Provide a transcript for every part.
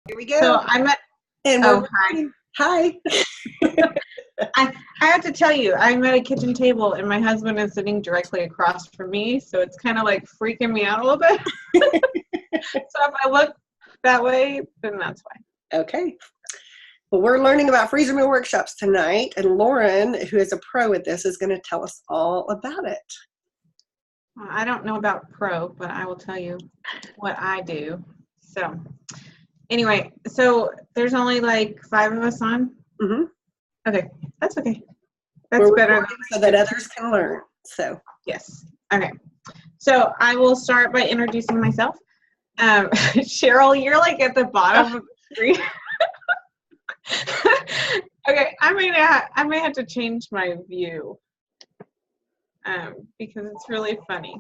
Here we go. So I'm at, And oh, we're hi. hi. I have to tell you, I'm at a kitchen table and my husband is sitting directly across from me. So it's kind of like freaking me out a little bit. So if I look that way, then that's why. Okay. Well, we're learning about freezer meal workshops tonight, and Lauren, who is a pro at this, is going to tell us all about it. I don't know about pro, but I will tell you what I do. So anyway, so there's only like 5 of us on. Mm-hmm. Okay, that's okay. That's We're better recording so that others can learn. So yes. Okay. So I will start by introducing myself. Cheryl, you're like at the bottom of the screen. Okay, I may have to change my view because it's really funny.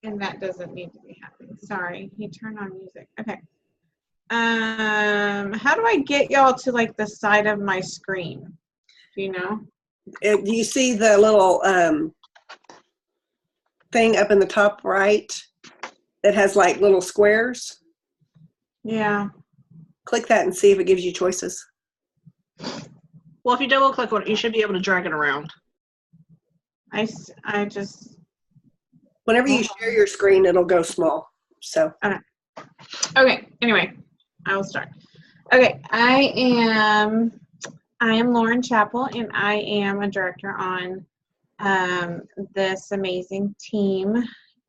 And that doesn't need to be happening. Sorry, he turned on music. Okay. How do I get y'all to like the side of my screen? Do you know? do you see the little thing up in the top right that has like little squares? Yeah. Click that and see if it gives you choices. Well, if you double click on it, you should be able to drag it around. I just. Whenever you share your screen, it'll go small. So. Okay. Anyway, I will start. Okay. I am Lauren Chappell, and I am a director on this amazing team,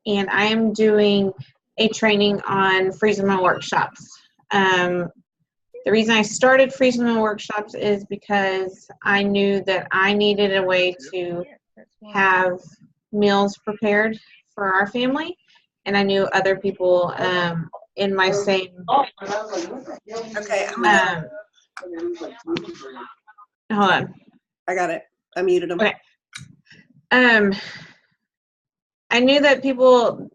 and I am doing a training on freezer meal workshops. The reason I started freezer meal workshops is because I knew that I needed a way to have meals prepared for our family, and I knew other people in my same. Okay. Hold on. I got it. I muted them. Okay. I knew that people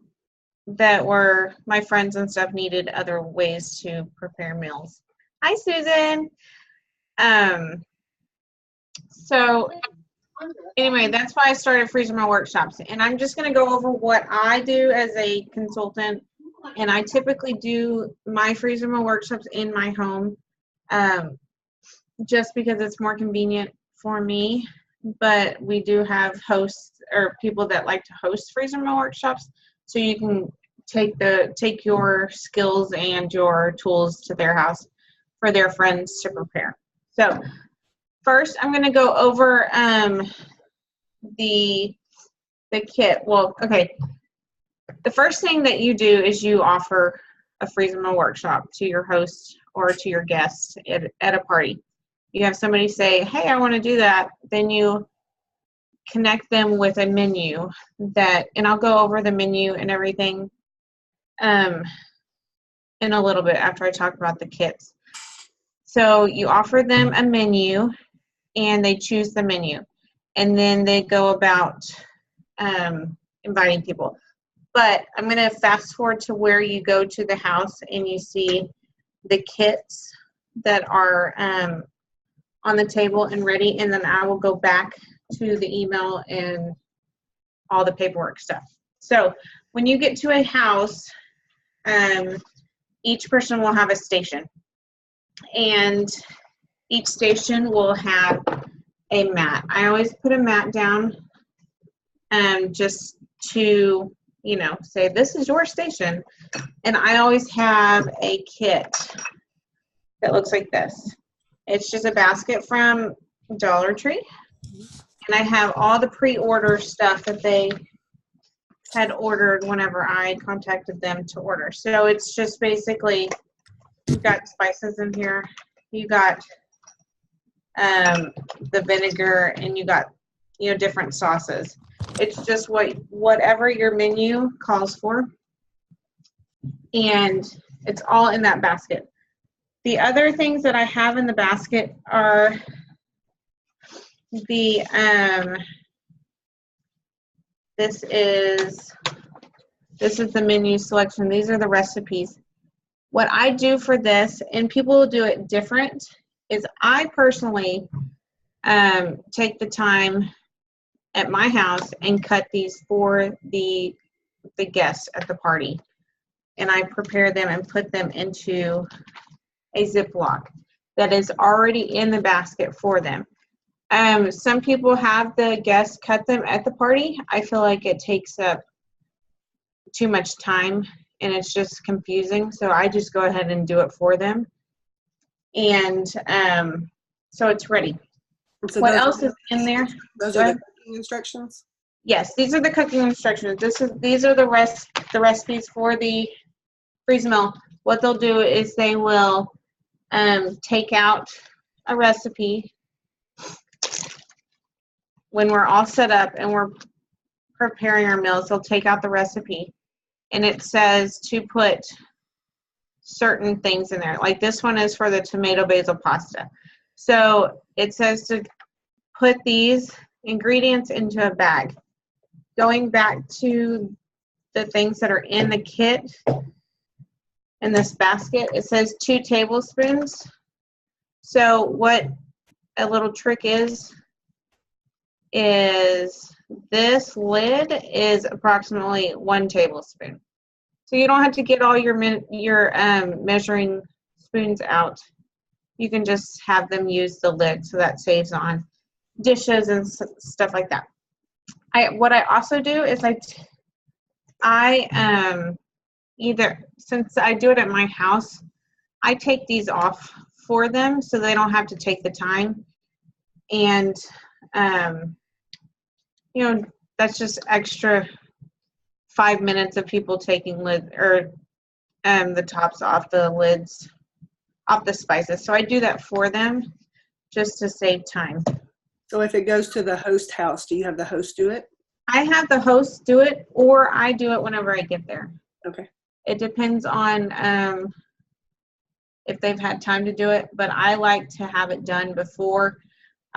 that were my friends and stuff needed other ways to prepare meals. Hi, Susan. So anyway, that's why I started freezer meal workshops, and I'm just going to go over what I do as a consultant. And I typically do my freezer meal workshops in my home, just because it's more convenient for me. But we do have hosts or people that like to host freezer meal workshops, so you can take your skills and your tools to their house for their friends to prepare. So first, I'm going to go over the kit. Well, okay. The first thing that you do is you offer a freezer meal workshop to your host or to your guests at a party. You have somebody say, hey, I want to do that. Then you connect them with a menu and I'll go over the menu and everything in a little bit after I talk about the kits. So you offer them a menu and they choose the menu, and then they go about inviting people. But I'm going to fast forward to where you go to the house and you see the kits that are on the table and ready, and then I will go back to the email and all the paperwork stuff. So when you get to a house, each person will have a station, and each station will have a mat. I always put a mat down just to, say this is your station. And I always have a kit that looks like this. It's just a basket from Dollar Tree. And I have all the pre-order stuff that they had ordered whenever I contacted them to order. So it's just basically, you've got spices in here. You got the vinegar, and you got, different sauces. It's just whatever your menu calls for. And it's all in that basket. The other things that I have in the basket are this is the menu selection. These are the recipes. What I do for this, and people will do it different, is I personally take the time at my house and cut these for the guests at the party. and I prepare them and put them into a Ziploc that is already in the basket for them. Some people have the guests cut them at the party. I feel like it takes up too much time and it's just confusing, so I just go ahead and do it for them. And so it's ready. So what else is in there? Those are the cooking instructions? Yes, these are the cooking instructions. These are the recipes for the freeze meal. What they'll do is they will take out a recipe when we're all set up and we're preparing our meals. They'll take out the recipe and it says to put certain things in there. Like this one is for the tomato basil pasta. So it says to put these ingredients into a bag. Going back to the things that are in the kit, in this basket, it says 2 tablespoons. So what a little trick is this lid is approximately 1 tablespoon. So you don't have to get all your measuring spoons out. You can just have them use the lid, so that saves on dishes and stuff like that. What I also do is either, since I do it at my house, I take these off for them so they don't have to take the time. And you know, that's just extra 5 minutes of people taking the tops off the lids, off the spices. So I do that for them just to save time. So if it goes to the host house, do you have the host do it? I have the host do it, or I do it whenever I get there. Okay. It depends on if they've had time to do it, but I like to have it done before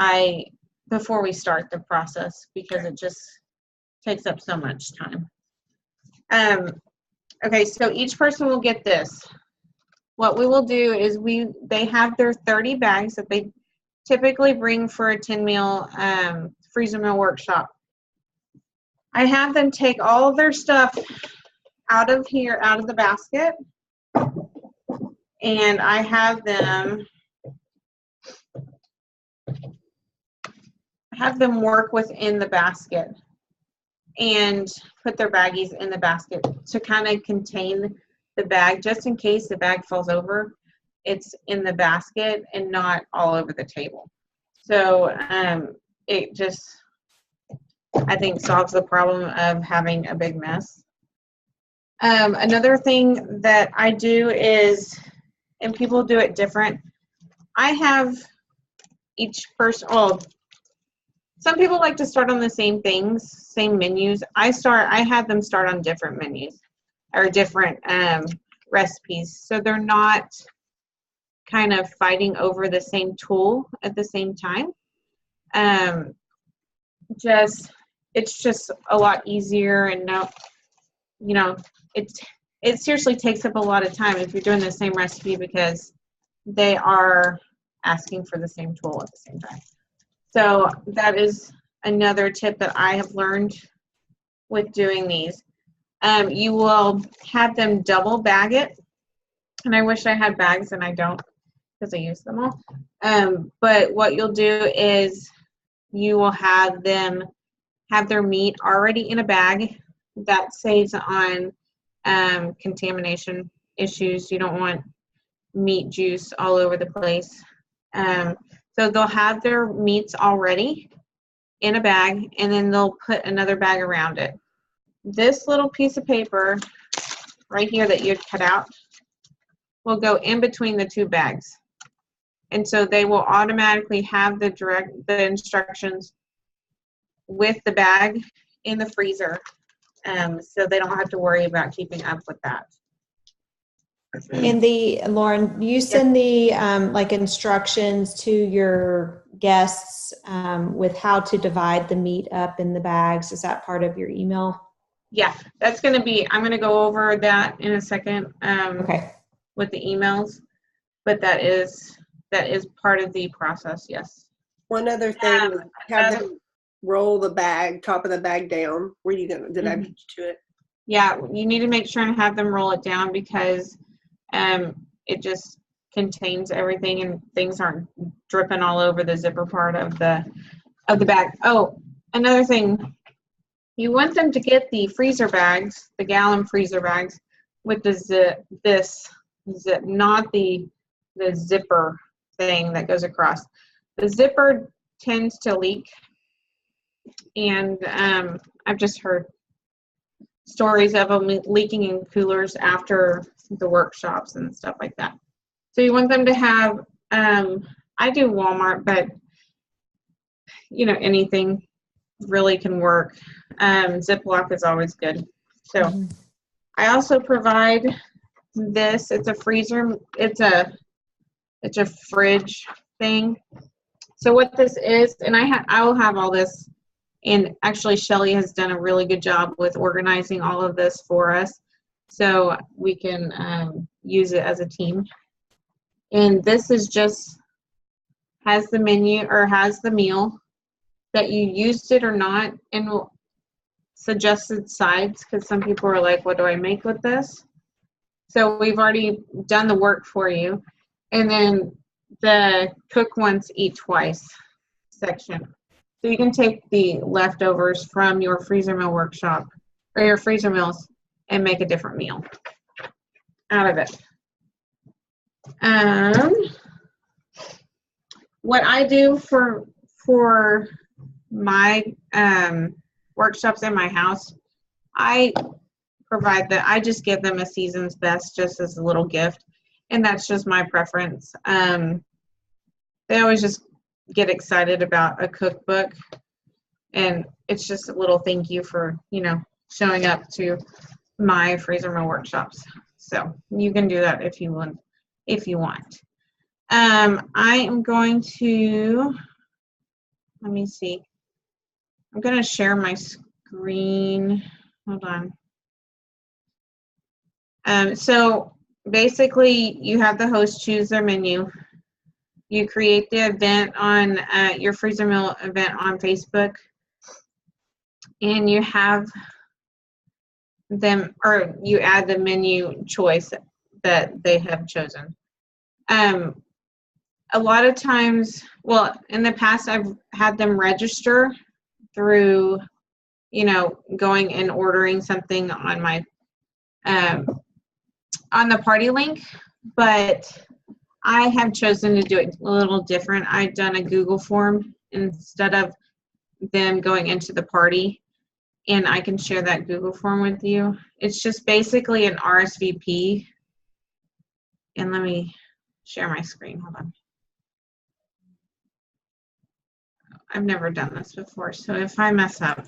we start the process, because it just takes up so much time. Okay, so each person will get this. What we will do is they have their 30 bags that they typically bring for a 10-meal freezer meal workshop. I have them take all of their stuff out of the basket, and I have them work within the basket and put their baggies in the basket to kind of contain the bag, just in case the bag falls over. It's in the basket and not all over the table. So it just, I think, solves the problem of having a big mess. Another thing that I do is, and people do it different, I have each person, some people like to start on the same things, same menus. I have them start on different menus or different recipes, so they're not kind of fighting over the same tool at the same time. It's just a lot easier, and it seriously takes up a lot of time if you're doing the same recipe, because they are asking for the same tool at the same time. So that is another tip that I have learned with doing these. You will have them double bag it, and I wish I had bags and I don't, because I use them all. But what you'll do is you will have them have their meat already in a bag. That saves on contamination issues. You don't want meat juice all over the place. So they'll have their meats already in a bag, and then they'll put another bag around it. This little piece of paper right here that you'd cut out will go in between the 2 bags. And so they will automatically have the instructions with the bag in the freezer, so they don't have to worry about keeping up with that. And Lauren, you send the like instructions to your guests with how to divide the meat up in the bags. Is that part of your email? Yeah, that's going to be, I'm going to go over that in a second Okay. with the emails, but that is part of the process, yes. One other thing, have them roll the bag, top of the bag down. Were you gonna, did I beat you to it? Yeah, you need to make sure and have them roll it down because it just contains everything and things aren't dripping all over the zipper part of the bag. Oh, another thing, you want them to get the freezer bags, the gallon freezer bags with the zip, not the zipper thing that goes across. The zipper tends to leak, and I've just heard stories of them leaking in coolers after the workshops and stuff like that. So you want them to have, I do Walmart, but you know, anything really can work. Ziploc is always good. So I also provide this. It's a freezer. It's a fridge thing. So what this is, and I will have all this. And actually, Shelly has done a really good job with organizing all of this for us, so we can use it as a team. And this is just has the menu or has the meal that you used it or not, and suggested sides because some people are like, "What do I make with this?" So we've already done the work for you, and then the cook once, eat twice section. So you can take the leftovers from your freezer meal workshop or your freezer meals and make a different meal out of it. What I do for my workshops in my house, I provide that. I just give them a season's best just as a little gift, and that's just my preference. They always just get excited about a cookbook, and it's just a little thank you for, you know, showing up to my freezer meal workshops. So you can do that if you want. I am going to, let me see. I'm going to share my screen. Hold on. So basically, you have the host choose their menu. You create the event on your freezer meal event on Facebook, and you have them, or you add the menu choice that they have chosen. A lot of times, well, in the past, I've had them register through, you know, going and ordering something on my on the party link, but I have chosen to do it a little different. I've done a Google form instead of them going into the party, and I can share that Google form with you. It's just basically an RSVP. And let me share my screen. Hold on. I've never done this before, so if I mess up.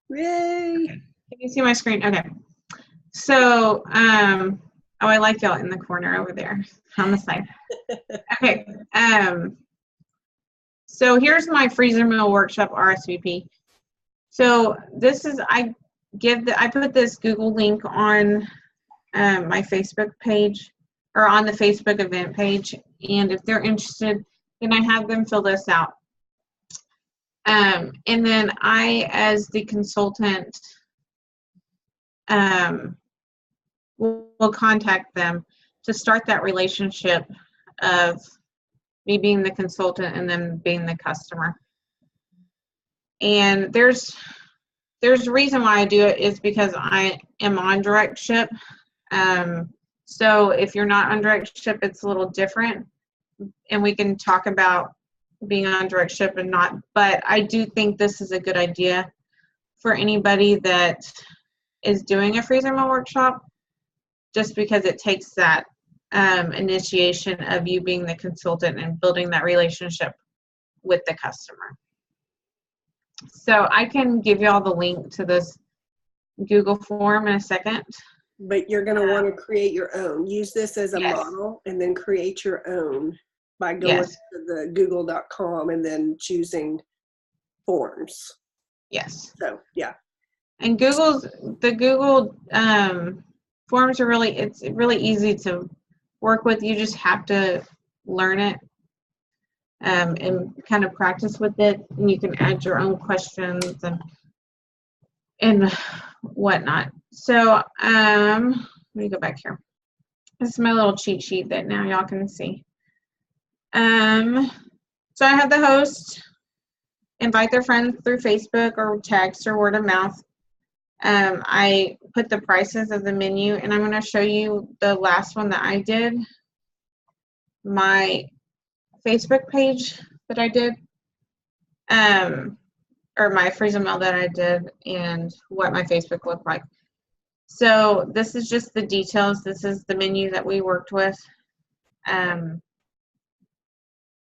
Yay! Can you see my screen? Okay. So, oh, I like y'all in the corner over there on the side. Okay. So here's my freezer meal workshop RSVP. So this is, I put this Google link on my Facebook page, or on the Facebook event page, and if they're interested, then I have them fill this out. And then I, as the consultant, will contact them to start that relationship of me being the consultant and them being the customer. And there's a reason why I do it is because I am on direct ship. So if you're not on direct ship, it's a little different, and we can talk about being on direct ship and not, but I do think this is a good idea for anybody that is doing a freezer meal workshop, just because it takes that initiation of you being the consultant and building that relationship with the customer. So I can give you all the link to this Google form in a second. But you're going to want to create your own. Use this as a Yes. model and then create your own by going Yes. to the google.com and then choosing forms. Yes. So, yeah. And the Google forms are really, it's really easy to work with. You just have to learn it and kind of practice with it. And you can add your own questions and whatnot. So let me go back here. This is my little cheat sheet that now y'all can see. So I have the host invite their friends through Facebook or text or word of mouth. I put the prices of the menu, and I'm going to show you the last one that I did. My Facebook page that I did, or my freezer meal that I did, and what my Facebook looked like. So this is just the details. This is the menu that we worked with. And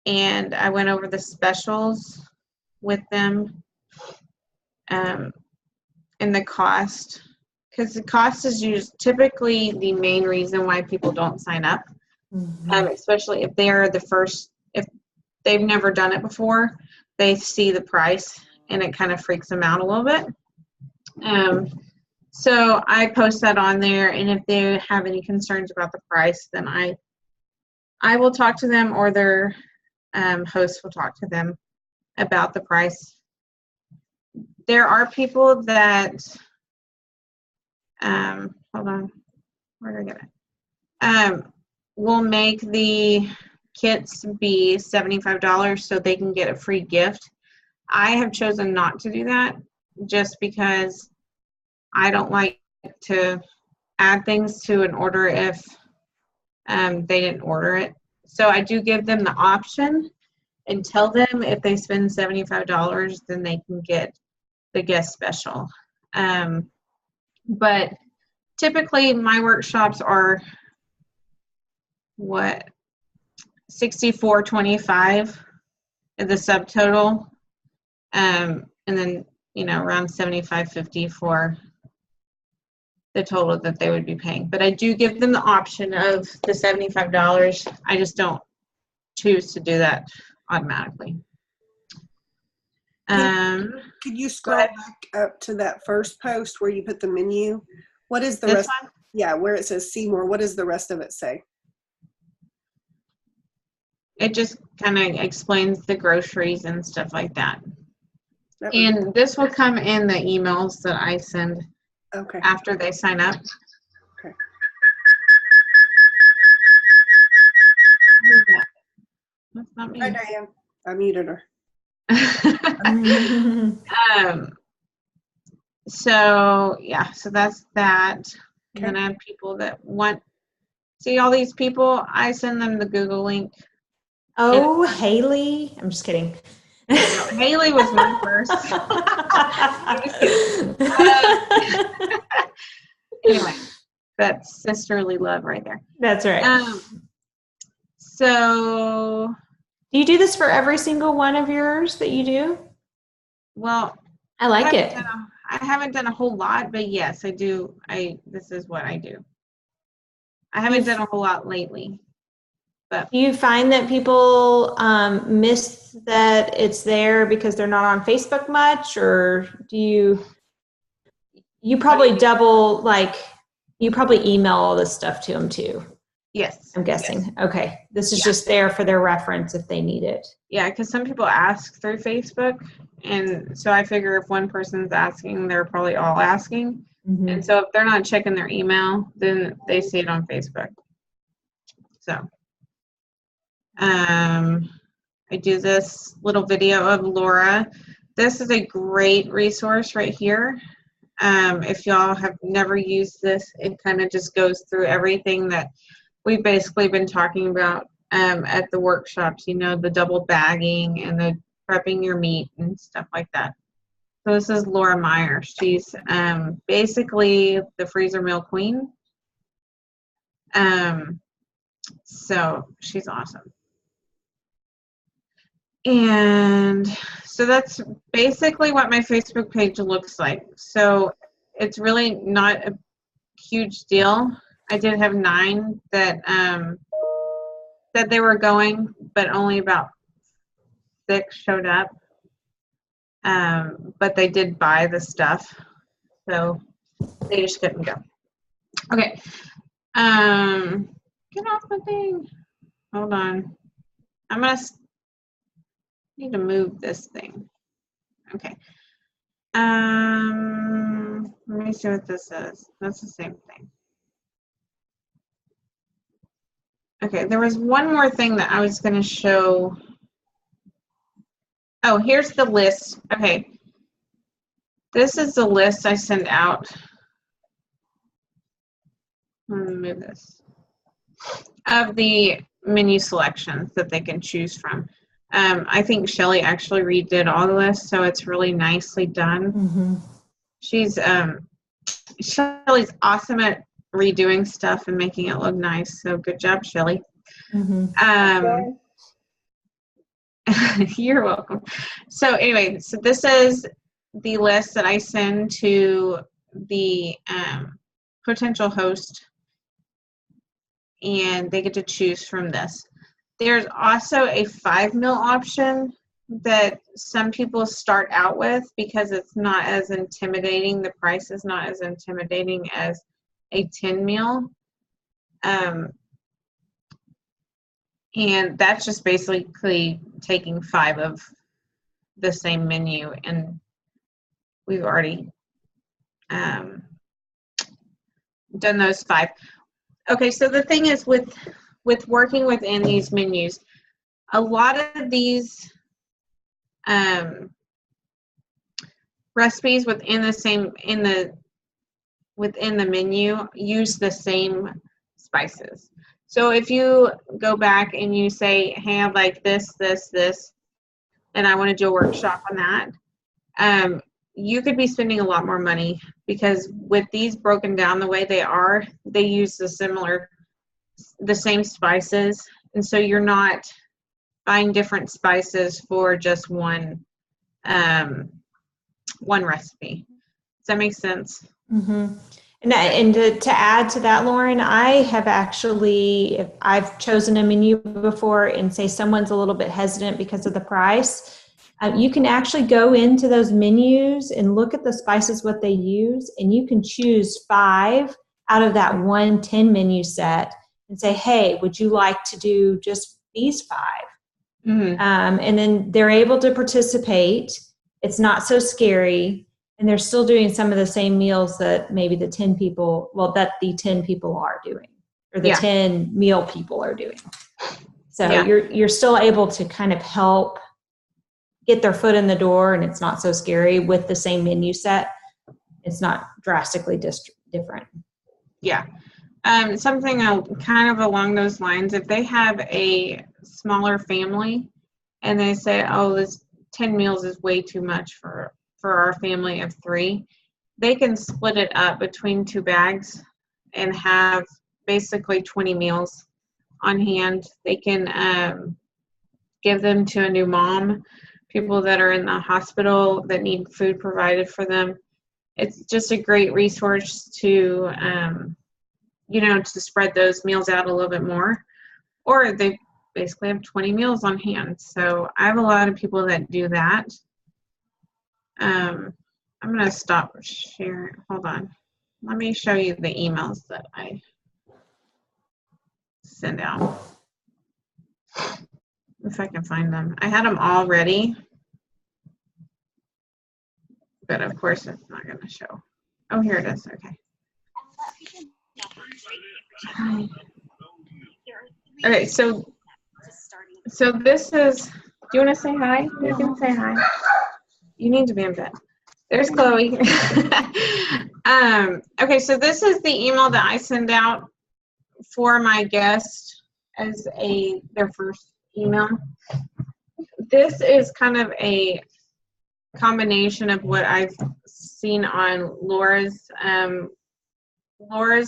I went over the specials with them, and the cost, because the cost is typically the main reason why people don't sign up, especially if they're if they've never done it before, they see the price and it kind of freaks them out a little bit. So I post that on there, and if they have any concerns about the price, then I will talk to them, or their host will talk to them about the price. There are people that, hold on, where did I get it? Will make the kits be $75 so they can get a free gift. I have chosen not to do that just because I don't like to add things to an order if they didn't order it. So I do give them the option and tell them if they spend $75, then they can get the guest special. But typically my workshops are what, $64.25 is the subtotal, and then around $75.50 for the total that they would be paying. But I do give them the option of the $75. I just don't choose to do that automatically. Could you scroll back up to that first post where you put the menu? What is the this rest? one? Yeah, where it says see more, what does the rest of it say? It just kind of explains the groceries and stuff like that. That And this will come in the emails that I send okay. after they sign up. Okay. Who's that? That's not me. Hi, Diane. I muted her. So yeah, so that's that. Okay. And then I have people that see all these people, I send them the Google link. Oh, Haley. I'm just kidding. No, Haley was my first. I'm just kidding. Anyway, that's sisterly love right there. That's right. So Do you do this for every single one of yours that you do? well, I like it. I haven't done a whole lot, but yes, I do. This is what I do. I haven't done a whole lot lately. But do you find that people miss that it's there because they're not on Facebook much, or do you probably double, like, you probably email all this stuff to them too? Yes. I'm guessing. Yes. Okay. This is just there for their reference if they need it. Yeah, because some people ask through Facebook, and so I figure if one person's asking, they're probably all asking. Mm-hmm. And so if they're not checking their email, then they see it on Facebook. So I do this little video of Laura. This is a great resource right here. If y'all have never used this, it kind of just goes through everything that we've basically been talking about at the workshops, the double bagging and the prepping your meat and stuff like that. So this is Laura Meyer. She's basically the freezer meal queen. So she's awesome. And so that's basically what my Facebook page looks like. So it's really not a huge deal. I did have 9 that said they were going, but only about 6 showed up. But they did buy the stuff, so they just couldn't go. Okay. Get off the thing. Hold on. I'm gonna need to move this thing. Okay. Let me see what this is. That's the same thing. Okay, there was one more thing that I was going to show. Oh, here's the list. Okay. This is the list I send out. Let me move this. Of the menu selections that they can choose from. I think Shelly actually redid all the lists, so it's really nicely done. Mm-hmm. She's Shelly's awesome at redoing stuff and making it look nice. So good job, Shelly. Mm-hmm. You're welcome. So anyway, so this is the list that I send to the potential host, and they get to choose from this. There's also a 5-meal option that some people start out with because it's not as intimidating. The price is not as intimidating as a 10-meal. And that's just basically taking 5 of the same menu, and we've already done those 5. Okay, so the thing is with working within these menus, a lot of these recipes within the menu use the same spices. So if you go back and you say, hey, I'd like this, this, this, and I want to do a workshop on that, you could be spending a lot more money because with these broken down the way they are, they use the same spices. And so you're not buying different spices for just one recipe. Does that make sense? Mm-hmm. And to add to that, Lauren, I have actually, if I've chosen a menu before and say someone's a little bit hesitant because of the price, you can actually go into those menus and look at the spices, what they use, and you can choose 5 out of that 110 menu set and say, hey, would you like to do just these 5? Mm-hmm. And then they're able to participate. It's not so scary. And they're still doing some of the same meals that maybe the 10 people are doing, or the 10 meal people are doing. So you're still able to kind of help get their foot in the door, and it's not so scary with the same menu set. It's not drastically different. Yeah. Something kind of along those lines, if they have a smaller family and they say, oh, this 10 meals is way too much for our family of 3, they can split it up between 2 bags and have basically 20 meals on hand. They can give them to a new mom, people that are in the hospital that need food provided for them. It's just a great resource to, to spread those meals out a little bit more. Or they basically have 20 meals on hand. So I have a lot of people that do that. I'm going to stop sharing. Hold on. Let me show you the emails that I send out. If I can find them. I had them all ready. But of course it's not going to show. Oh, here it is. Okay. Okay, so this is, do you want to say hi? You can say hi. You need to be in bed. There's Chloe. Okay, so this is the email that I send out for my guest as their first email. This is kind of a combination of what I've seen on Laura's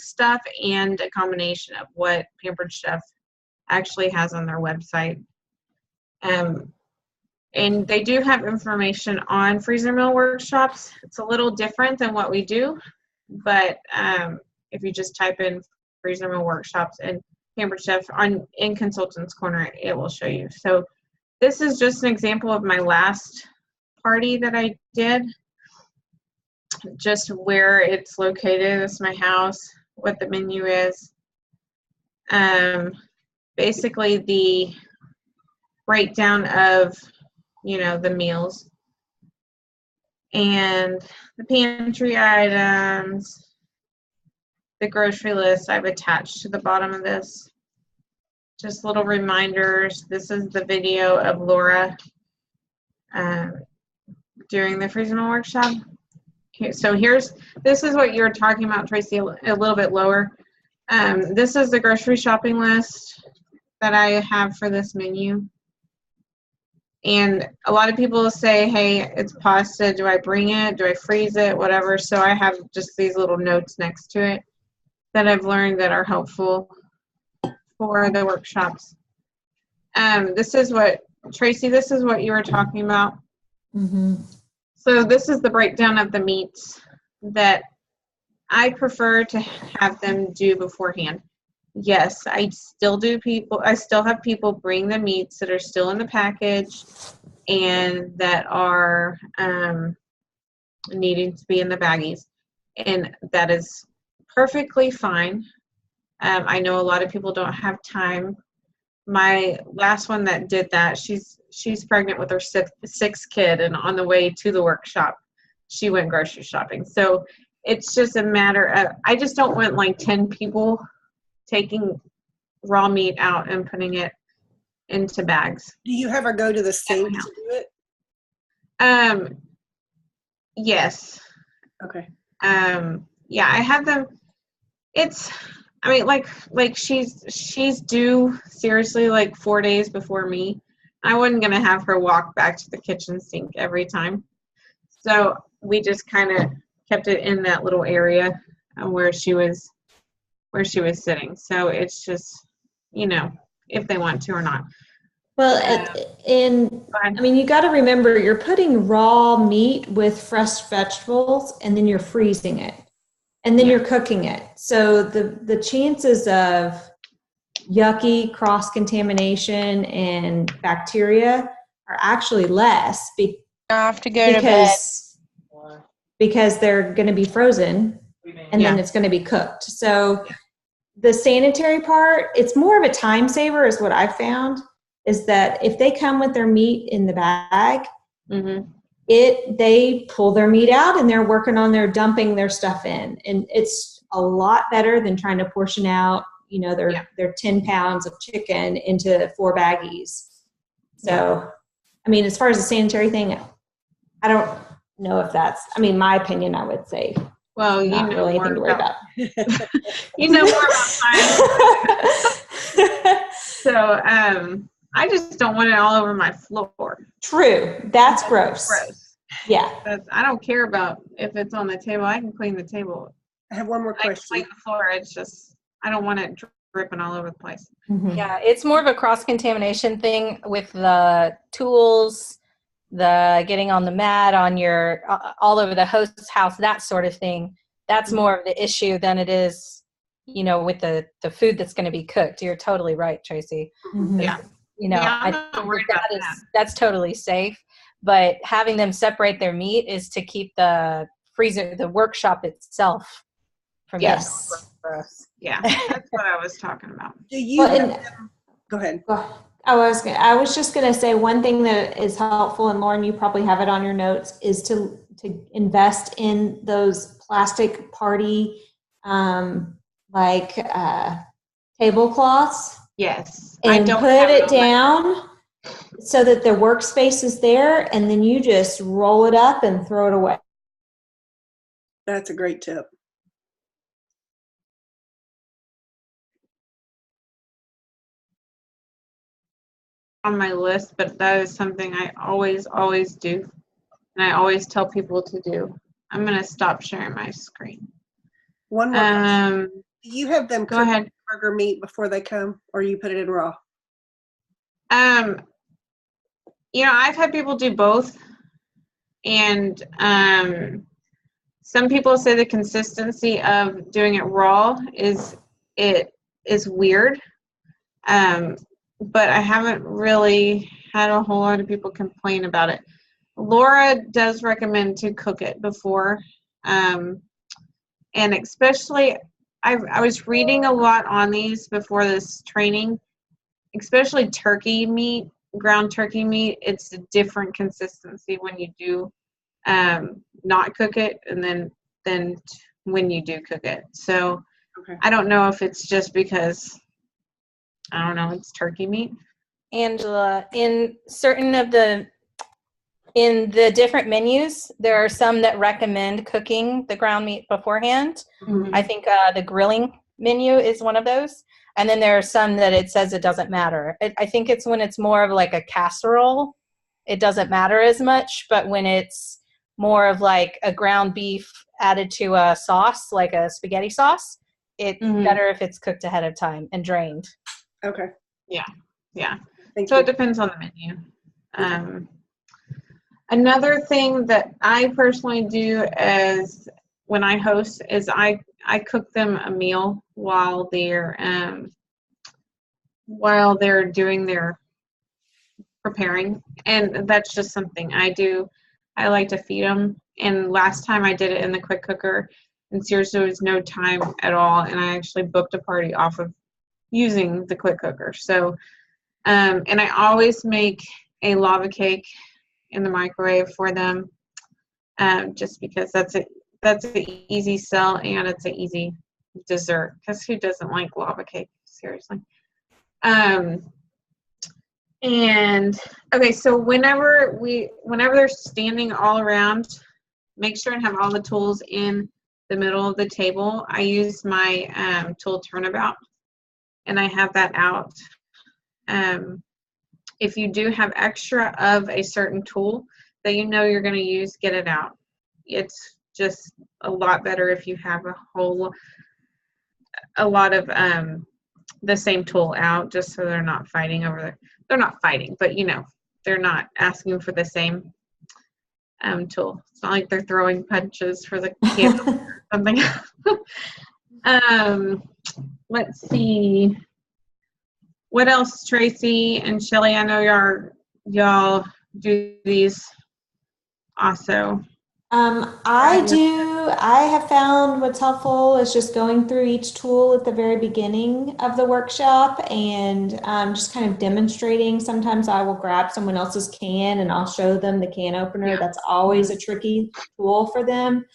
stuff and a combination of what Pampered Chef actually has on their website. And they do have information on freezer meal workshops. It's a little different than what we do, but if you just type in freezer meal workshops and Pampered Chef in Consultants Corner, it will show you. So this is just an example of my last party that I did, just where it's located. It's my house, what the menu is. Basically the breakdown of the meals. And the pantry items, the grocery list I've attached to the bottom of this. Just little reminders. This is the video of Laura during the Freezer Meal Workshop. Okay, so this is what you were talking about, Tracy, a little bit lower. This is the grocery shopping list that I have for this menu. And a lot of people say, hey, it's pasta. Do I bring it? Do I freeze it? Whatever. So I have just these little notes next to it that I've learned that are helpful for the workshops. This is what, Tracy, this is what you were talking about. Mm-hmm. So this is the breakdown of the meats that I prefer to have them do beforehand. Yes, I still have people bring the meats that are still in the package and that are needing to be in the baggies. And that is perfectly fine. I know a lot of people don't have time. My last one that did that, she's pregnant with her sixth kid, and on the way to the workshop, she went grocery shopping. So it's just a matter of, I just don't want like 10 people taking raw meat out and putting it into bags. Do you have her go to the sink to do it? Yes. Okay. Yeah, I have them. Like she's due seriously like 4 days before me. I wasn't gonna have her walk back to the kitchen sink every time. So we just kind of kept it in that little area where she was sitting. So it's just, if they want to or not. Well, I mean, you got to remember you're putting raw meat with fresh vegetables, and then you're freezing it, and then you're cooking it. So the chances of yucky cross-contamination and bacteria are actually less I have to go to bed. Because they're going to be frozen, and then it's going to be cooked. So the sanitary part, it's more of a time saver is what I've found, is that if they come with their meat in the bag, they pull their meat out and they're working on dumping their stuff in. And it's a lot better than trying to portion out, their 10 pounds of chicken into 4 baggies. So, I mean, as far as the sanitary thing, I don't know if that's, my opinion, I would say. Well, not really anything to worry about. You know more about time. So, I just don't want it all over my floor. True. That's gross. Yeah. I don't care about if it's on the table. I can clean the table. I have one more question. I can clean the floor. It's just, I don't want it dripping all over the place. Mm-hmm. Yeah, it's more of a cross-contamination thing with the tools, the getting on the mat, on your, all over the host's house, that sort of thing. That's more of the issue than it is, with the food that's going to be cooked. You're totally right, Tracy. Mm-hmm. Yeah. I think that's totally safe. But having them separate their meat is to keep the freezer, the workshop itself from being gross. Yeah, that's what I was talking about. Do you go ahead. I was just going to say one thing that is helpful, and Lauren, you probably have it on your notes, is to invest in those plastic party tablecloths. Yes. And put it down so that the workspace is there, and then you just roll it up and throw it away. That's a great tip. On my list, but that is something I always do, and I always tell people to do. I'm going to stop sharing my screen. One more question. Do you have them go ahead. Burger meat before they come, or you put it in raw? I've had people do both, and some people say the consistency of doing it raw is weird, but I haven't really had a whole lot of people complain about it. Laura does recommend to cook it before, and especially I was reading a lot on these before this training, especially turkey meat, ground turkey meat. It's a different consistency when you do not cook it, and then when you do cook it. So Okay. I don't know if it's just because, I don't know, it's turkey meat. Angela, in the different menus, there are some that recommend cooking the ground meat beforehand. Mhm. I think the grilling menu is one of those. And then there are some that it says it doesn't matter. I think it's when it's more of like a casserole, it doesn't matter as much. But when it's more of like a ground beef added to a sauce, like a spaghetti sauce, it's better if it's cooked ahead of time and drained. Okay. Yeah. Thank So you. it depends on the menu. Another thing that I personally do is when I host is I cook them a meal while they're doing their preparing, and that's just something I do. I like to feed them, and last time I did it in the quick cooker, and seriously, there was no time at all, and I actually booked a party off of using the quick cooker. So, and I always make a lava cake in the microwave for them, just because that's an easy sell, and it's an easy dessert, because who doesn't like lava cake, seriously. And okay, so whenever they're standing all around, make sure and have all the tools in the middle of the table. I use my tool turnabout, and I have that out. If you do have extra of a certain tool that you know you're going to use, get it out. It's just a lot better if you have a lot of the same tool out, just so they're not fighting over they're not fighting, but they're not asking for the same tool. It's not like they're throwing punches for the candle or something. Let's see. What else, Tracy and Shelly? I know y'all do these also. I have found what's helpful is just going through each tool at the very beginning of the workshop and just kind of demonstrating. Sometimes I will grab someone else's can and I'll show them the can opener. That's always a tricky tool for them.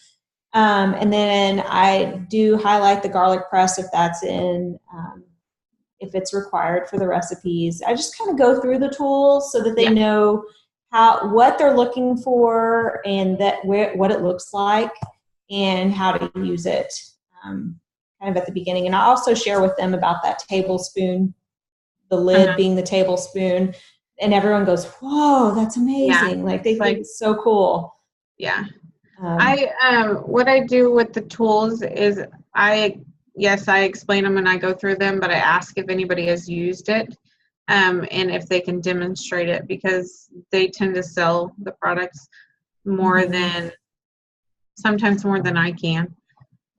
And then I do highlight the garlic press if that's if it's required for the recipes. I just kind of go through the tools so that they know what they're looking for and what it looks like and how to use it kind of at the beginning. And I also share with them about that tablespoon, the lid being the tablespoon, and everyone goes, "Whoa, that's amazing." Like they think it's so cool. Yeah. What I do with the tools is I explain them and I go through them, but I ask if anybody has used it. And if they can demonstrate it, because they tend to sell the products sometimes more than I can.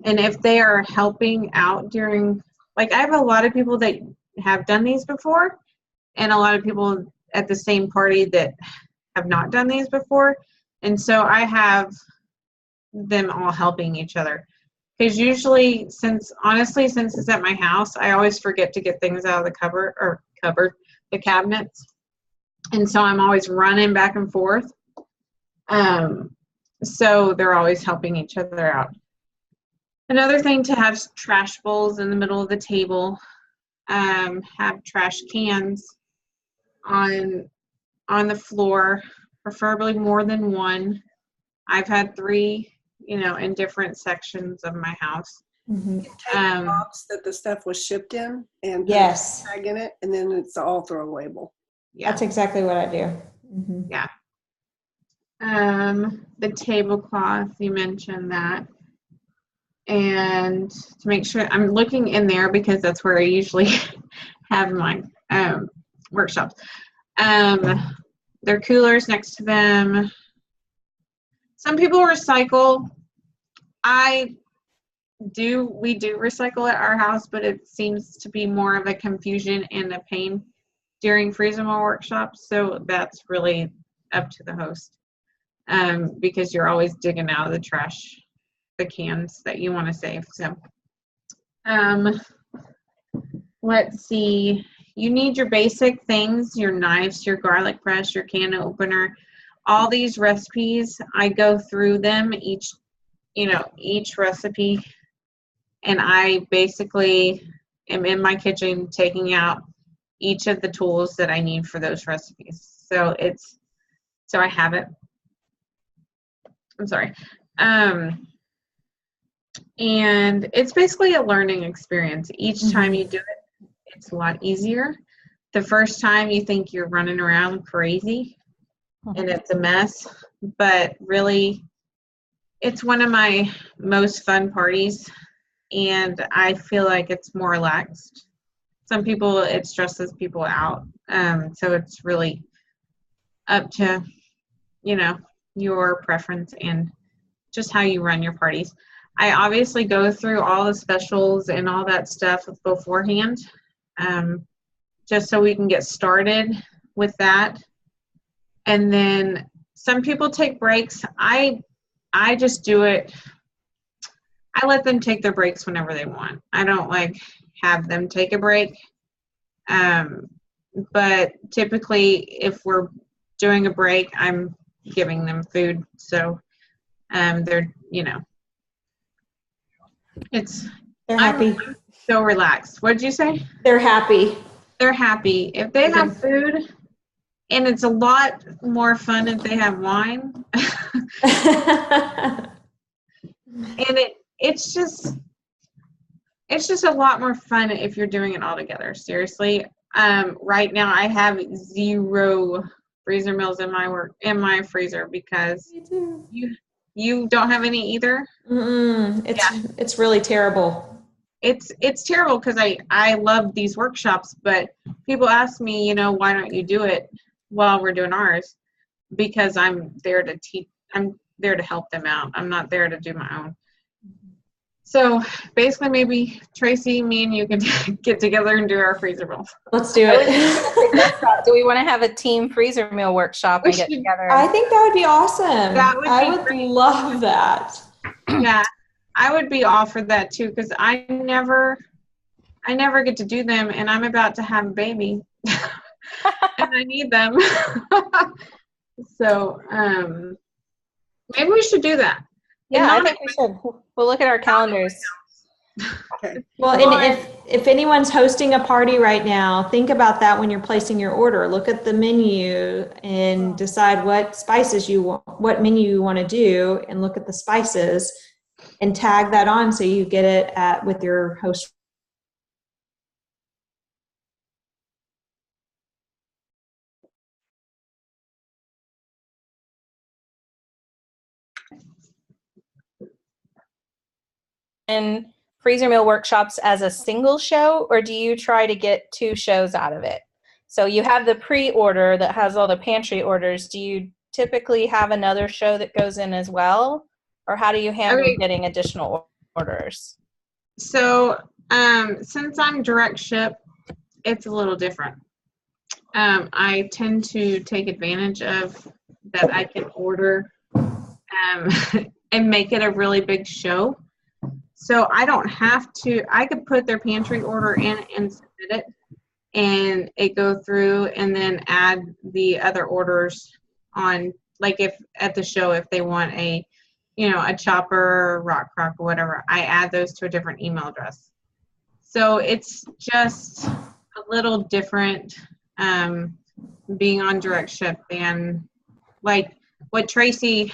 And if they are helping out during, like I have a lot of people that have done these before and a lot of people at the same party that have not done these before. And so I have them all helping each other. Because usually, since it's at my house, I always forget to get things out of the cabinets. And so I'm always running back and forth. So they're always helping each other out. Another thing to have trash bowls in the middle of the table. Have trash cans on the floor, preferably more than one. I've had 3, in different sections of my house. Take the box that the stuff was shipped in and put a tag in it, and then it's all throwawayable. Yeah, that's exactly what I do. Mm-hmm. Yeah. The tablecloth, you mentioned that, and to make sure I'm looking in there because that's where I usually have my workshops. There are coolers next to them. Some people recycle. We do recycle at our house, but it seems to be more of a confusion and a pain during freezer meal workshops. So that's really up to the host, because you're always digging out of the trash, the cans that you want to save. So, let's see. You need your basic things, your knives, your garlic press, your can opener. all these recipes, I go through them each recipe, and I basically am in my kitchen taking out each of the tools that I need for those recipes. So I have it. I'm sorry. And it's basically a learning experience. Each time you do it, it's a lot easier. The first time you think you're running around crazy and it's a mess, but really it's one of my most fun parties, and I feel like it's more relaxed. Some people, it stresses people out. So it's really up to, your preference and just how you run your parties. I obviously go through all the specials and all that stuff beforehand, just so we can get started with that. And then some people take breaks. I just do it. I let them take their breaks whenever they want. I don't have them take a break. But typically if we're doing a break, I'm giving them food. So they're, They're happy. I'm so relaxed. What did you say? They're happy. They're happy. If they have food, and it's a lot more fun if they have wine. And it's just a lot more fun if you're doing it all together. Seriously. Right now I have 0 freezer meals in my freezer because you don't have any either. It's really terrible. It's terrible because I love these workshops, but people ask me, why don't you do it while we're doing ours? Because I'm there to teach. I'm there to help them out. I'm not there to do my own. So basically, maybe Tracy, me, and you can get together and do our freezer meals. Let's do it. Do we want to have a team freezer meal workshop and get together? I think that would be awesome. I would great. love that. Yeah, I would be all for that too, because I never get to do them, and I'm about to have a baby, and I need them. So maybe we should do that. Yeah, I think we should. We'll look at our calendars. Okay. Well, and if anyone's hosting a party right now, think about that when you're placing your order. Look at the menu and decide what spices you want, what menu you want to do, and look at the spices and tag that on so you get it with your host. And freezer meal workshops as a single show, or do you try to get 2 shows out of it? So you have the pre-order that has all the pantry orders. Do you typically have another show that goes in as well, or how do you handle getting additional orders? So since I'm direct ship, it's a little different. I tend to take advantage of that. I can order and make it a really big show. So I don't have to, I could put their pantry order in and submit it, and it go through and then add the other orders on, if at the show, if they want a chopper, rock crock, or whatever, I add those to a different email address. So it's just a little different being on direct ship than what Tracy,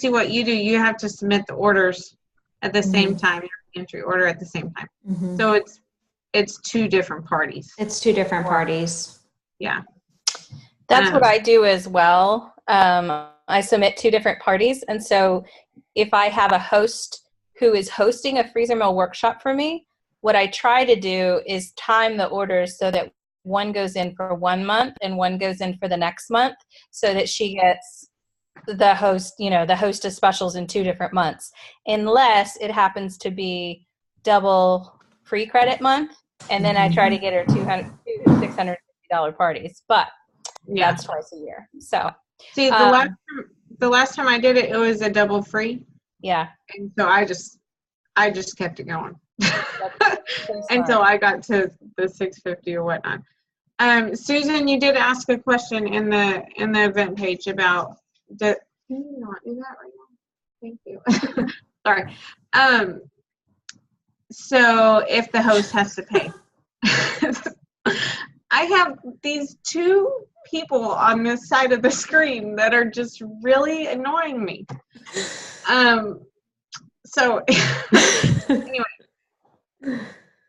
what you do, you have to submit the orders at the same time, your pantry order at the same time. So it's 2 different parties. It's 2 different parties. Yeah. That's what I do as well. I submit 2 different parties. And so if I have a host who is hosting a freezer meal workshop for me, what I try to do is time the orders so that one goes in for 1 month and one goes in for the next month, so that she gets the hostess specials in 2 different months, unless it happens to be double free credit month. And then I try to get her $200 to $650 parties, but that's twice a year. So see, the last time I did it, it was a double free. Yeah. And so I just kept it going until I got to the 650 or whatnot. Susan, you did ask a question in the event page about can you not do that right now? Thank you. Sorry. So if the host has to pay. I have these two people on this side of the screen that are just really annoying me. So anyway.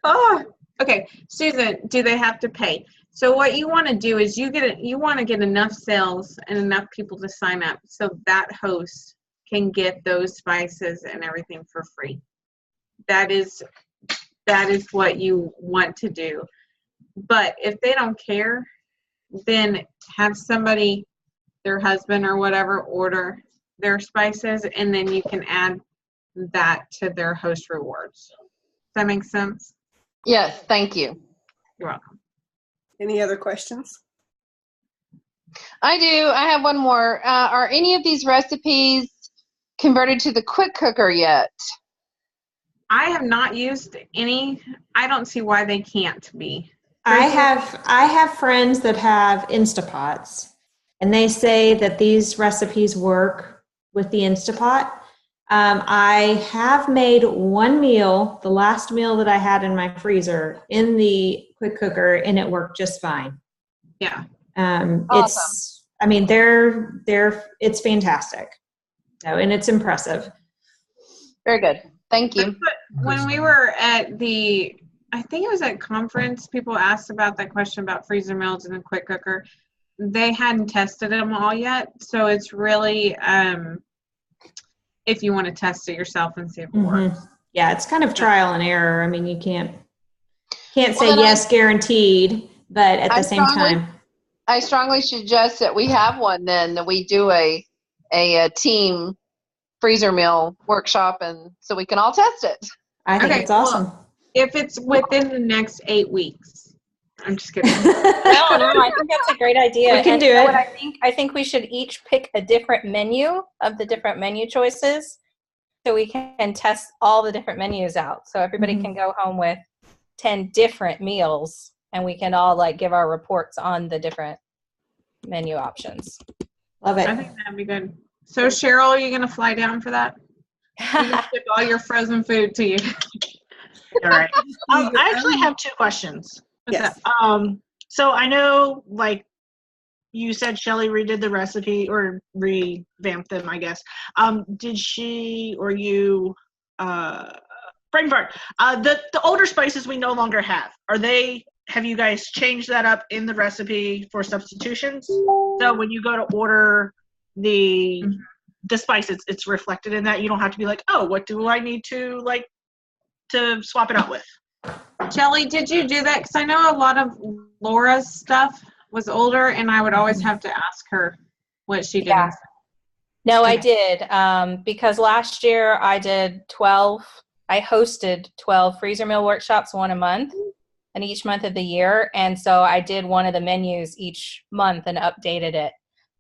Oh, okay. Susan, do they have to pay? So what you want to do is you want to get enough sales and enough people to sign up so that host can get those spices and everything for free. That is what you want to do. But if they don't care, then have somebody, their husband or whatever, order their spices, and then you can add that to their host rewards. Does that make sense? Yes, thank you. You're welcome. Any other questions? I do. I have one more. Are any of these recipes converted to the quick cooker yet? I have not used any. I don't see why they can't be. I have friends that have Instapots, and they say that these recipes work with the Instapot. I have made one meal, the last meal that I had in my freezer, in the quick cooker, and it worked just fine. Yeah. Awesome. It's fantastic. So, and it's impressive. Very good. Thank you. When we were at I think it was at conference, people asked about that question about freezer meals in the quick cooker. They hadn't tested them all yet, so it's really if you want to test it yourself and see if it works. Yeah, it's kind of trial and error. I mean, you can't say yes, guaranteed, but at the same time. I strongly suggest that we have one then, that we do a team freezer meal workshop, and so we can all test it. I think it's awesome. Well, if it's within the next 8 weeks. I'm just kidding. No, I think that's a great idea. We can and do you know it. what I think we should each pick a different menu of the different menu choices so we can test all the different menus out. So everybody can go home with 10 different meals, and we can all give our reports on the different menu options. Love it. I think that'd be good. So Cheryl, are you going to fly down for that? You can ship all your frozen food to you. All right. I actually have two questions. Yes. So I know, you said Shelly redid the recipe or revamped them, I guess. Did she or you, brain fart, the older spices we no longer have, have you guys changed that up in the recipe for substitutions? So when you go to order the spice, it's reflected in that. You don't have to be like, oh, what do I need to swap it out with? Shelly, did you do that? Because I know a lot of Laura's stuff was older, and I would always have to ask her what she did. Yeah. No, I did. Because last year I hosted 12 freezer meal workshops, one a month, and each month of the year. And so I did one of the menus each month and updated it.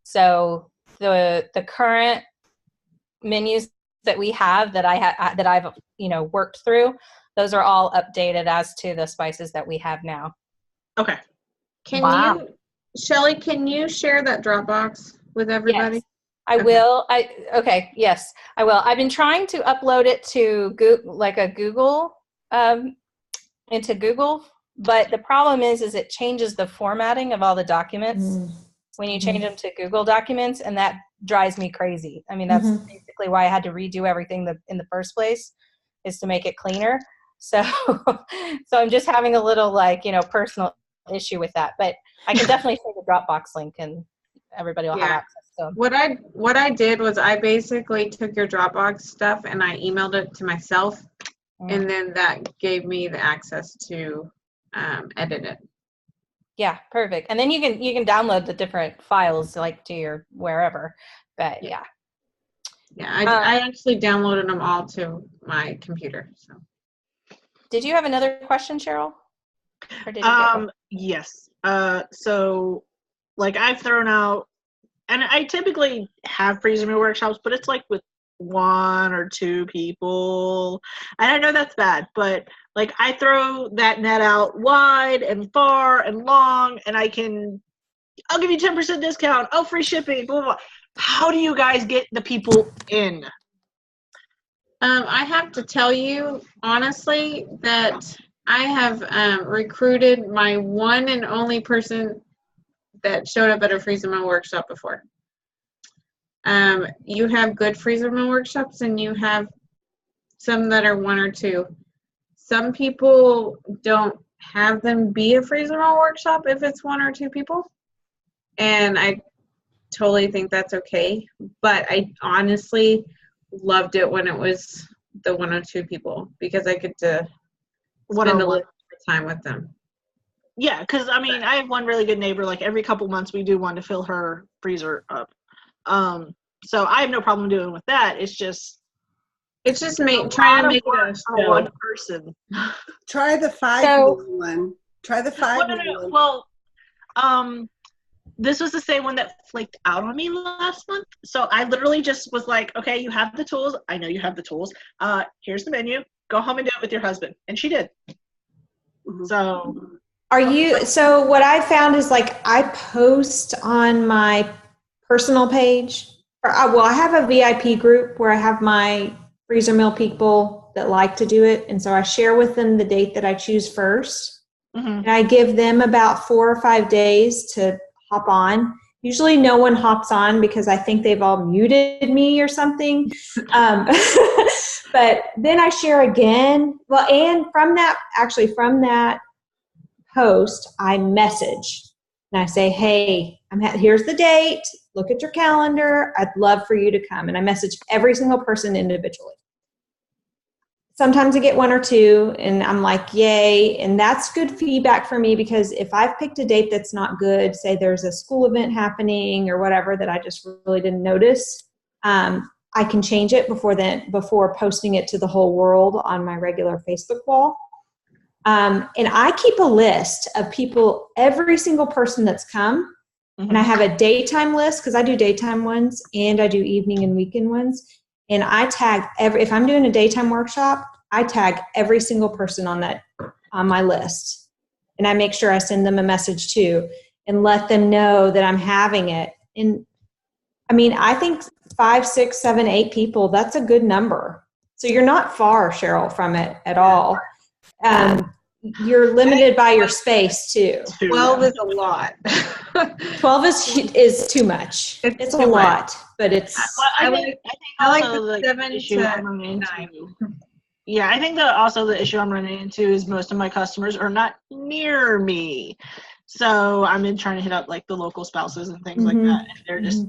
So the current menus that we have that I've worked through, those are all updated as to the spices that we have now. Okay. Shelly, can you share that Dropbox with everybody? Yes, I will. Yes, I will. I've been trying to upload it to Google, into Google, but the problem is it changes the formatting of all the documents when you change them to Google documents, and that drives me crazy. I mean, that's basically why I had to redo everything in the first place, is to make it cleaner. So I'm just having a little personal issue with that, but I can definitely share the Dropbox link and everybody will have access to them. What I did was I basically took your Dropbox stuff and I emailed it to myself, and then that gave me the access to edit it. Yeah, perfect. And then you can download the different files to your wherever. But yeah. I actually downloaded them all to my computer. So. Did you have another question, Cheryl? Or did you yes. So I've thrown out, and I typically have freezer meal workshops, but it's with 1 or 2 people. And I know that's bad, but like I throw that net out wide and far and long, and I'll give you 10% discount. Oh, free shipping, blah, blah, blah. How do you guys get the people in? I have to tell you honestly that I have recruited my one and only person that showed up at a freezer meal workshop before. You have good freezer meal workshops, and you have some that are 1 or 2. Some people don't have them be a freezer meal workshop if it's 1 or 2 people, and I totally think that's okay. But I honestly loved it when it was the 1 or 2 people, because I get to spend a little more time with them. Yeah, because I mean, I have one really good neighbor. Like every couple months, we do one to fill her freezer up. So I have no problem doing with that. It's just trying to make it a show. One person. Try the 5 meal one. Try the 5 meal one. Well, this was the same one that flaked out on me last month. So I literally just was like, okay, you have the tools. I know you have the tools. Here's the menu. Go home and do it with your husband. And she did. Mm-hmm. So what I found is like I post on my personal page. I have a VIP group where I have my freezer meal people that like to do it. And so I share with them the date that I choose first. Mm-hmm. And I give them about 4 or 5 days to hop on. Usually no one hops on because I think they've all muted me or something. But then I share again. Well, and from that post, I message. And I say, hey, here's the date. Look at your calendar. I'd love for you to come. And I message every single person individually. Sometimes I get 1 or 2, and I'm like, yay. And that's good feedback for me, because if I've picked a date that's not good, say there's a school event happening or whatever that I just really didn't notice, I can change it before posting it to the whole world on my regular Facebook wall. And I keep a list of people, every single person that's come. Mm-hmm. And I have a daytime list, because I do daytime ones and I do evening and weekend ones. And I tag if I'm doing a daytime workshop, I tag every single person on my list. And I make sure I send them a message too and let them know that I'm having it. And I mean, I think 5, 6, 7, 8 people, that's a good number. So you're not far, Cheryl, from it at all. You're limited by your space too. 12 is a lot. 12 is too much. It's a lot, but it's. I like the 7 to 9. Yeah, I think that also the issue I'm running into is most of my customers are not near me. So I'm trying to hit up like the local spouses and things like that. And they're just.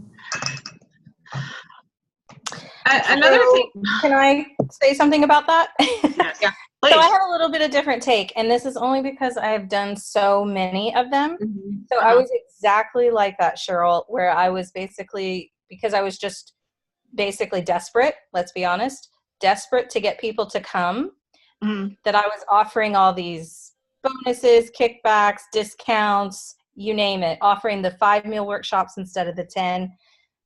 Another thing. Can I say something about that? Yes. Yeah. So I have a little bit of different take, and this is only because I have done so many of them. Mm-hmm. So I was exactly like that, Cheryl, where I was basically, because I was just basically desperate, let's be honest, desperate to get people to come, that I was offering all these bonuses, kickbacks, discounts, you name it, offering the 5 meal workshops instead of the 10.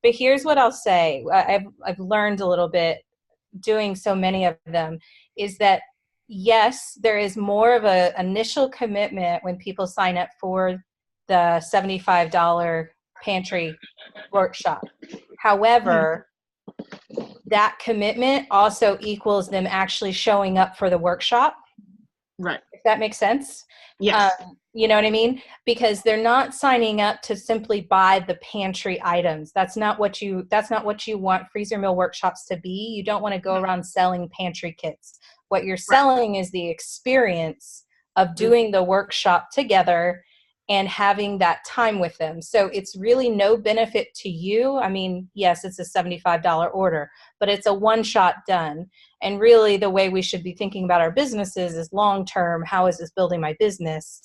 But here's what I'll say. I've learned a little bit doing so many of them is that, yes, there is more of an initial commitment when people sign up for the $75 pantry workshop. However, that commitment also equals them actually showing up for the workshop. Right. If that makes sense. Yes. You know what I mean? Because they're not signing up to simply buy the pantry items. That's not what you want freezer meal workshops to be. You don't want to go around selling pantry kits. What you're selling is the experience of doing the workshop together and having that time with them. So it's really no benefit to you. I mean, yes, it's a $75 order, but it's a one-shot done. And really the way we should be thinking about our businesses is long-term. How is this building my business?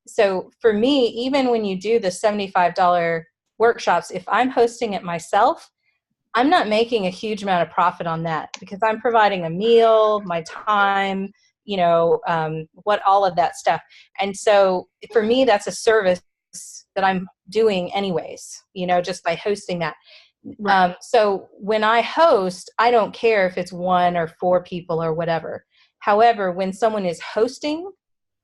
So for me, even when you do the $75 workshops, if I'm hosting it myself, I'm not making a huge amount of profit on that because I'm providing a meal, my time, all of that stuff. And so for me, that's a service that I'm doing anyways, just by hosting that. Right. So when I host, I don't care if it's 1 or 4 people or whatever. However, when someone is hosting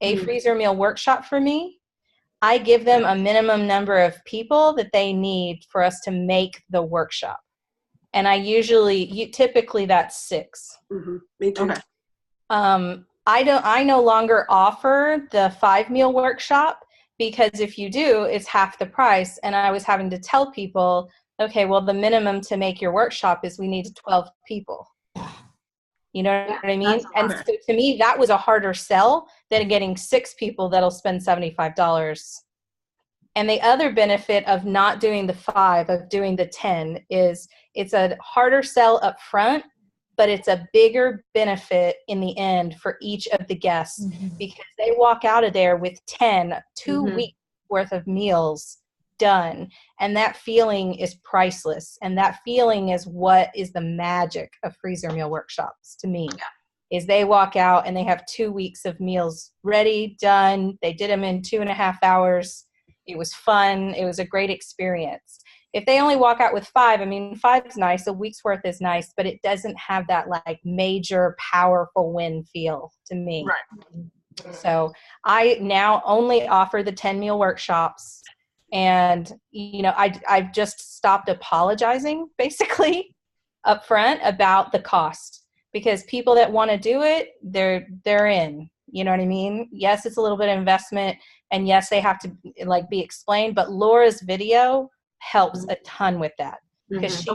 a freezer meal workshop for me, I give them a minimum number of people that they need for us to make the workshop. And I typically that's 6. Me too. Okay. I no longer offer the 5 meal workshop, because if you do, it's half the price. And I was having to tell people, okay, well, the minimum to make your workshop is we need 12 people. You know what I mean? And so to me, that was a harder sell than getting 6 people that'll spend $75. And the other benefit of not doing the 5, of doing the 10, is it's a harder sell up front, but it's a bigger benefit in the end for each of the guests, because they walk out of there with 2 weeks worth of meals done. And that feeling is priceless. And that feeling is what is the magic of freezer meal workshops to me, is they walk out and they have 2 weeks of meals ready, done. They did them in 2.5 hours. It was fun. It was a great experience. If they only walk out with 5, I mean, 5 is nice, a week's worth is nice, but it doesn't have that like major powerful win feel to me. Right. So I now only offer the 10 meal workshops. And, you know, I've just stopped apologizing basically up front about the cost, because people that want to do it, they're in, you know what I mean? Yes, it's a little bit of investment, and yes, they have to like be explained, but Laura's video helps a ton with that, because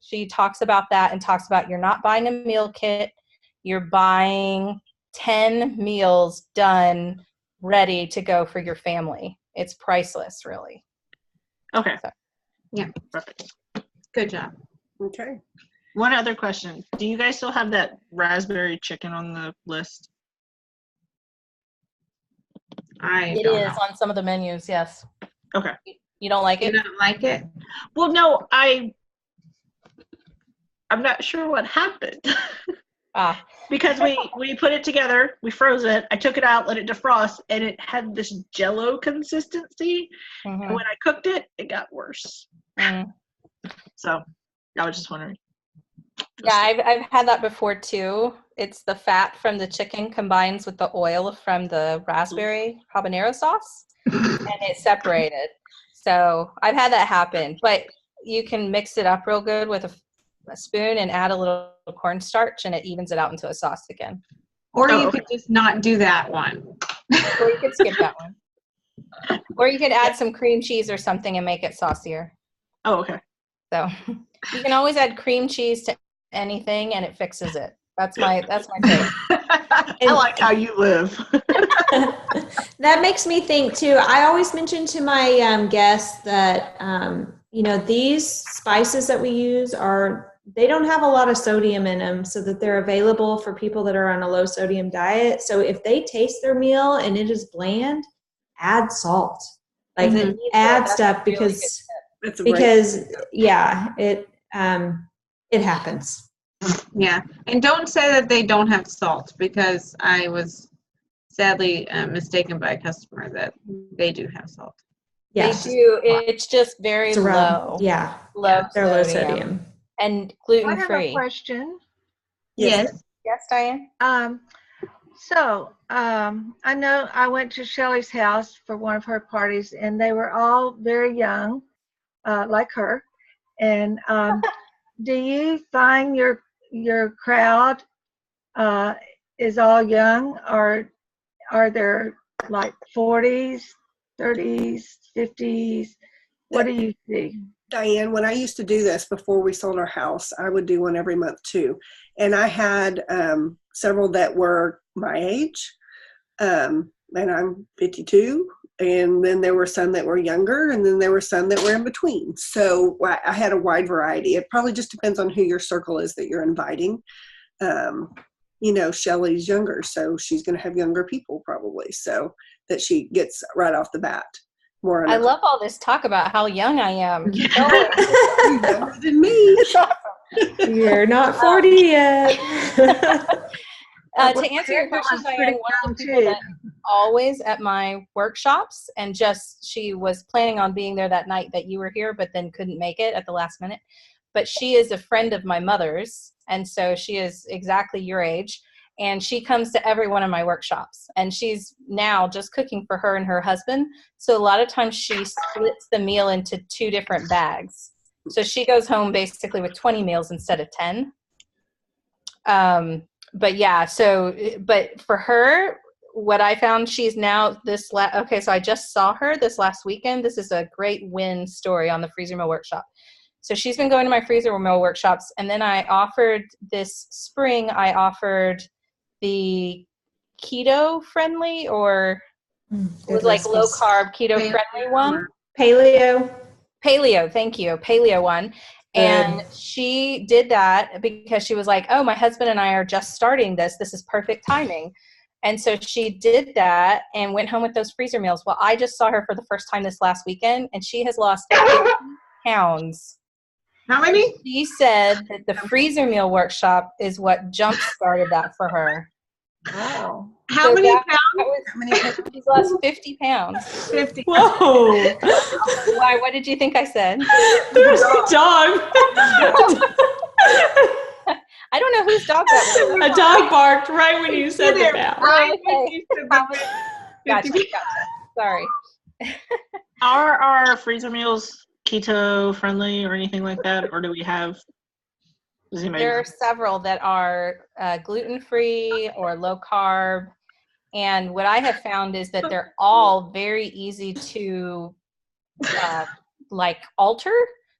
she talks about that and talks about, you're not buying a meal kit, you're buying 10 meals done, ready to go for your family. It's priceless, really. Okay. So. Yeah. Perfect. Good job. Okay. One other question. Do you guys still have that raspberry chicken on the list? It is on some of the menus, yes. Okay. You don't like it? You don't like it? Well, no, I'm not sure what happened. Because we put it together, we froze it, I took it out, let it defrost, and it had this jello consistency. And when I cooked it, it got worse. So I was just wondering. Yeah, I've had that before too. It's the fat from the chicken combines with the oil from the raspberry habanero sauce, and it's separated. So I've had that happen, but you can mix it up real good with a spoon and add a little cornstarch, and it evens it out into a sauce again. Or you could just not do that one. Or you could skip that one. Or you could add some cream cheese or something and make it saucier. Oh, okay. So you can always add cream cheese to anything and it fixes it. That's my take. I like how you live. That makes me think too. I always mention to my guests that you know, these spices that we use they don't have a lot of sodium in them, so that they're available for people that are on a low sodium diet. So if they taste their meal and it is bland, add salt. Like add stuff, because yeah, it happens. Yeah, and don't say that they don't have salt, because I was sadly mistaken by a customer that they do have salt. Yes. They do. It's just very low. Yeah. They're low sodium. And gluten I have free. a question. Yes. Yes, Diane? I know I went to Shelley's house for one of her parties, and they were all very young, like her. And do you find your crowd is all young, or are there like 40s, 30s, 50s? What do you see? Diane, when I used to do this before we sold our house, I would do one every month too. And I had several that were my age, and I'm 52. And then there were some that were younger, and then there were some that were in between. So I had a wide variety. It probably just depends on who your circle is that you're inviting. You know, Shelley's younger, so she's going to have younger people probably, so that she gets right off the bat. I love all this talk about how young I am. Keep going. You're younger than me. You're not 40 yet. To answer your question, Diane, one of the people that always at my workshops, and she was planning on being there that night that you were here, but then couldn't make it at the last minute. But she is a friend of my mother's, and so she is exactly your age, and she comes to every one of my workshops, and she's now just cooking for her and her husband. So a lot of times she splits the meal into 2 different bags. So she goes home basically with 20 meals instead of 10. But yeah, but for her, what I found, she's now okay, so I just saw her this last weekend. This is a great win story on the Freezer Meal Workshop. So she's been going to my Freezer Meal Workshops, and then this spring, I offered the keto friendly, or it was like low carb keto friendly one. Paleo, thank you. Paleo one. And she did that because she was like, oh, my husband and I are just starting this. This is perfect timing. And so she did that and went home with those freezer meals. Well, I just saw her for the first time this last weekend, and she has lost 50 pounds. How many? She said that the Freezer Meal Workshop is what jump-started that for her. Wow. How many pounds? She's lost 50 pounds. 50. Whoa. Why? What did you think I said? There's a dog. I don't know whose dog that was. A dog barked right when you said the pound. Okay. Gotcha. Sorry. Are our freezer meals keto friendly or anything like that, or do we have? There are several that are gluten-free or low carb, and what I have found is that they're all very easy to alter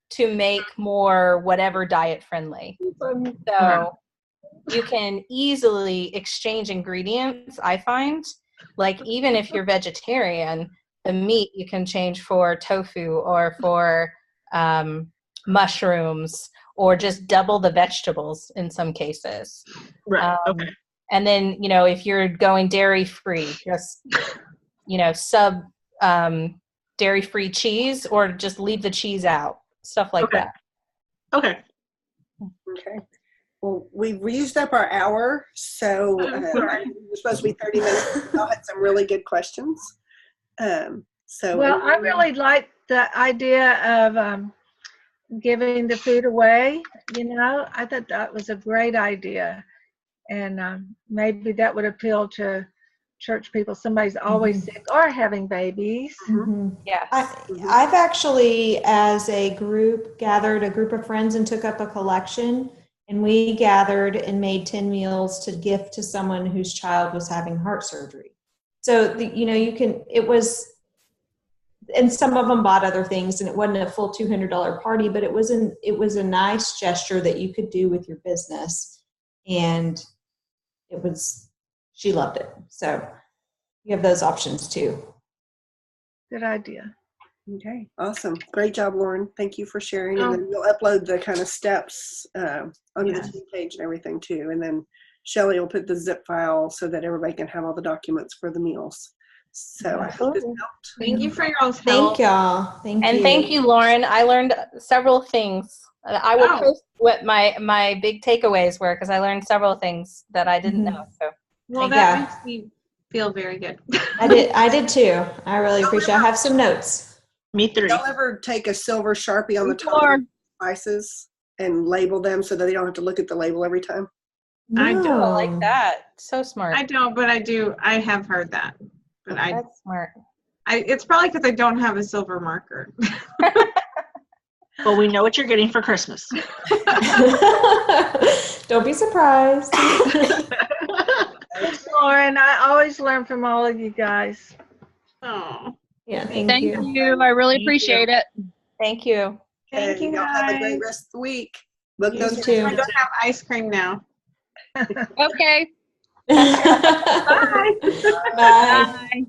to make more whatever diet friendly. So you can easily exchange ingredients. I find, like, even if you're vegetarian, the meat you can change for tofu or for mushrooms, or just double the vegetables in some cases. Right. Okay. And then, if you're going dairy-free, just, sub dairy-free cheese, or just leave the cheese out, stuff like that. Okay. Okay. Well, we've used up our hour, so we're supposed to be 30 minutes. We all had some really good questions. Well, I really like the idea of giving the food away. I thought that was a great idea, and maybe that would appeal to church people. Somebody's always sick or having babies. Yes. I've actually, as a group, gathered a group of friends and took up a collection, and we gathered and made 10 meals to gift to someone whose child was having heart surgery. So and some of them bought other things, and it wasn't a full $200 party, but it was a nice gesture that you could do with your business, and she loved it. So you have those options too. Good idea. Okay, awesome. Great job, Lauren. Thank you for sharing. And then you'll upload the kind of steps under the team page and everything too. And then Shelly will put the zip file so that everybody can have all the documents for the meals. So I hope this helped. Thank you for your help. Thank y'all. Thank you, Lauren. I learned several things. I will post what my big takeaways were, because I learned several things that I didn't know. So, well, that makes me feel very good. I did too. I really appreciate it. I have some notes. Me too. Y'all ever take a silver Sharpie on the top of spices and label them so that they don't have to look at the label every time? No. I don't like that. So smart. I don't, but I do. I have heard that. But That's smart. It's probably because I don't have a silver marker. Well, we know what you're getting for Christmas. Don't be surprised. Thanks, Lauren. I always learn from all of you guys. Oh. Yeah, Thank you. I really appreciate it. Thank you. Thank you, Y'all guys. have a great rest of the week. Book You those too. I don't have ice cream now. Okay. Bye. Bye. Bye.